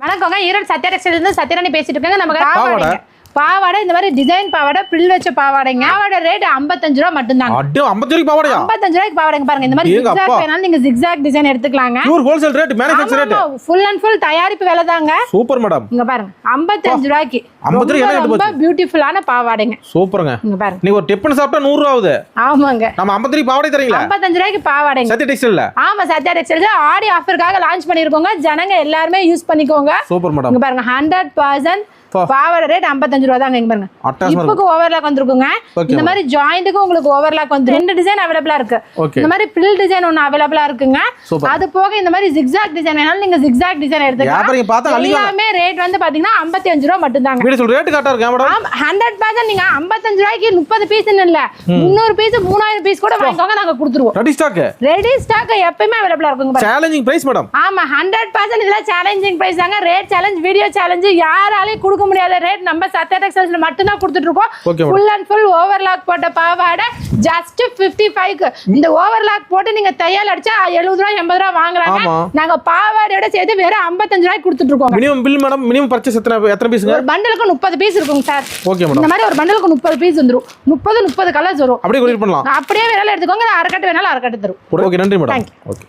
வணக்கங்க, ஈரோடு சத்யா டெக்ஸ்டைல்ல இருந்து சத்யராணி பேசிட்டு இருக்கேங்க. நமக்கு பாவாடை இந்த மாதிரி டிசைன் பாவாடை பிரில் வச்ச பாவாடைங்க. பாவாடை ரேட் 55 ரூபாய் மட்டும் தாங்க. 55 ரூபாய்க்கு பாவாடையா? 55 ரூபாய்க்கு பாவாடைங்க. பாருங்க இந்த மாதிரி zigzag வேணாலும் நீங்க zigzag டிசைன் எடுத்துக்கலாங்க. Pure wholesale rate, manufacture rate. Full and full தயாரிப்பு விலை தாங்க. Super madam. இங்க பாருங்க 55 ரூபாய்க்கு 50 ரூபாய் ரொம்ப பியூட்டிஃபுல்லான பாவாடைங்க. சூப்பர்ங்க. இங்க பாருங்க. நீங்க ஒரு டிஃபன் சாப்பிட்டா 100 ரூபாய் ஆகுது. ஆமாங்க. நம்ம 50 ரூபாய் பாவாடை தரீங்களா? 55 ரூபாய்க்கு பாவாடைங்க. சத்யா டெக்ஸ்டைல்ல. ஆமா, சத்யா டெக்ஸ்டைல்ல ஆடி ஆஃபர்காக லான்ச் பண்ணிருக்கோங்க. ஜனங்க எல்லாரும் யூஸ் பண்ணிக்கோங்க. Super madam. இங்க பாருங்க 100% பாவாடை ரேட் 55 ரூபாய் தாங்க. இங்க பாருங்க இப்போக்கு ஓவர்லாக் வந்திருக்குங்க. இந்த மாதிரி ஜாயிண்ட்க்கு உங்களுக்கு ஓவர்லாக் வந்து ரெண்டு டிசைன் அவேலபிளா இருக்கு. இந்த மாதிரி பிரில் டிசைன் ஒன்னு அவேலபிளா இருக்குங்க. அது போக இந்த மாதிரி zigzag டிசைன் வேணாலும் நீங்க zigzag டிசைன் எடுத்துக்கலாம். எல்லாமே ரேட் வந்து பாத்தீங்கன்னா 55 ரூபாய் மட்டும் தாங்க. வீடியோ சொல்ற ரேட் கரெக்ட்டா இருக்கு மேடம். 100% நீங்க 55 ரூபாய்க்கு 30 பீஸ் இல்ல 300 பீஸ் 3000 பீஸ் கூட வாங்கிக்கோங்க, நாங்க கொடுத்துருவோம். ரெடி ஸ்டாக் எப்பவுமே அவேலபிளா இருக்குங்க. Challenging price madam. ஆமா 100% இதுல சேலஞ்சிங் பிரைஸ் தாங்க. ரேட் சேலஞ்ச், வீடியோ சேலஞ்ச் யாராலையும் கொடுக்க முடியாத ரேட் நம்ம சத்யா டெக்ஸ்டைல்ஸ்ல மட்டும் தான் கொடுத்துட்டு இருக்கோம். ஃபுல் அண்ட் ஃபுல் ஓவர்லாக் போட்ட பாவாடை ஜஸ்ட் 55க்கு. இந்த ஓவர்லாக் போட்டு நீங்க தையல் அடிச்சா 70 ரூபாய் 80 ரூபாய் வாங்குறாங்க. நாங்க பாவாடையோட சேர்த்து வெறும் 55 ரூபாய்க்கு கொடுத்துட்டு இருக்கோம். Minimum bill madam. Minimum purchase எத்தனை பீஸ்ங்க? ஒரு பண்டலுக்கு 30 பீஸ் இருக்குங்க சார். Okay madam. இந்த மாதிரி ஒரு பண்டலுக்கு 30 பீஸ் வந்துரும். 30 கலர்ஸ் வரும். அப்படியே கொரியர் பண்ணலாம். அப்படியே வேணாலும் எடுத்துக்கோங்க, அரைக்கட்டு வேணாலும் அரைக்கட்டு தரும். ஓகே, நன்றி மேடம். ஓகே.